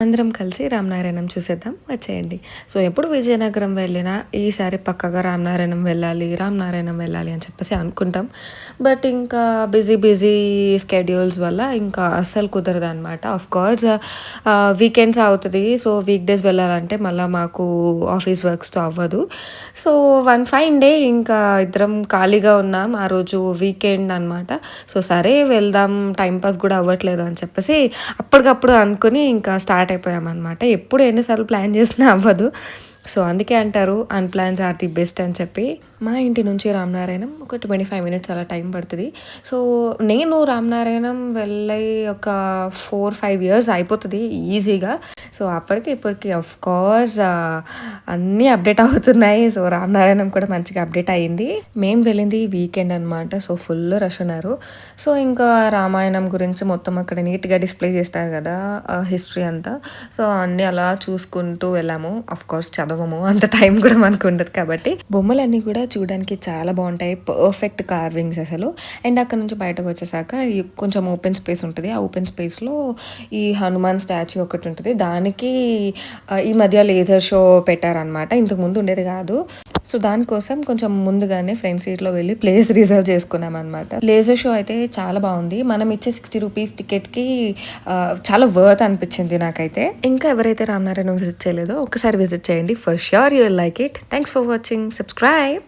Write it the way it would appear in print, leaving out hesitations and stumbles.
అందరం కలిసి రామనారాయణం చూసేద్దాం వచ్చేయండి. సో, ఎప్పుడు విజయనగరం వెళ్ళినా ఈసారి పక్కాగా రామనారాయణం వెళ్ళాలి అని చెప్పేసి అనుకుంటాం. బట్ ఇంకా బిజీ స్కెడ్యూల్స్ వల్ల ఇంకా అస్సలు కుదరదనమాట. ఆఫ్‌కోర్స్ వీకెండ్స్ అవుతది. సో, వీక్ డేస్ వెళ్ళాలంటే మళ్ళా మాకు ఆఫీస్ వర్క్స్‌తో అవ్వదు. సో, వన్ ఫైన్ డే ఇంకా ఇద్దరం ఖాళీగా ఉన్నాం. ఆ రోజు వీకెండ్ అనమాట. సో, సరే వెళ్దాం టైమ్ పాస్ కూడా అవ్వట్లేదు అని చెప్పేసి అప్పటికప్పుడు అనుకుని ఇంకా స్టార్ట్ అయిపోయామనమాట. ఎప్పుడు ఎన్ని సార్లు ప్లాన్ చేసినా అవ్వదు. సో, అందుకే అంటారు అన్‌ప్లాన్స్ ఆర్ ది బెస్ట్ అని చెప్పి. మా ఇంటి నుంచి రామనారాయణం ఒక 25 మినిట్స్ అలా టైం పడతది. సో, నేను రామనారాయణం వెళ్ళి ఒక 4, 5 ఇయర్స్ అయిపోతది ఈజీగా. సో, అప్పటికి ఇప్పటికి ఆఫ్‌కోర్స్ అన్నీ అప్‌డేట్ అవుతున్నాయి. సో, రామనారాయణం కూడా మంచిగా అప్‌డేట్ అయింది. మేము వెళ్ళింది వీకెండ్ అనమాట. సో, ఫుల్ రష్ ఉన్నారు. సో, ఇంకా రామాయణం గురించి మొత్తం అక్కడ నీట్‌గా డిస్‌ప్లే చేస్తారు గదా! హిస్టరీ అంతా. సో, అన్నీ అలా చూసుకుంటూ వెళ్ళాము. ఆఫ్‌కోర్స్ చదవము. అంత టైం కూడా మనకుండదు కాబట్టి. బొమ్మలన్నీ కూడా చూడడానికి చాలా బావుంటాయి. పర్ఫెక్ట్ కార్వింగ్స్ అసలు. అండ్ అక్కడి నుంచి బయటకొచ్చేసాక కొంచెం ఓపెన్ స్పేస్ ఉంటది. ఆ ఓపెన్ స్పేస్‌లో ఈ హనుమాన్ స్టాచ్యూ ఒకటుంటది. దానికి ఈ మధ్య లేజర్ షో పెట్టారనమాట. ఇంతకుముందు ఉండేది గాదు. సో, దానికోసం కొంచెం ముందుగానే ఫ్రంట్ సీట్‌లో వెళ్ళి ప్లేస్ రిజర్వ్ చేసుకున్నామనమాట. లేజర్ షో అయితే చాలా బావుంది. మనం ఇచ్చే ₹60 టికెట్‌కి చాలా వర్త్ అనిపిచ్చింది నాకైతే. ఇంకా ఎవరైతే రామనారాయణం విజిట్ చేయలేదో ఒక్కసారి విజిట్ చేయండి. For sure you will like it. Thanks for watching. Subscribe.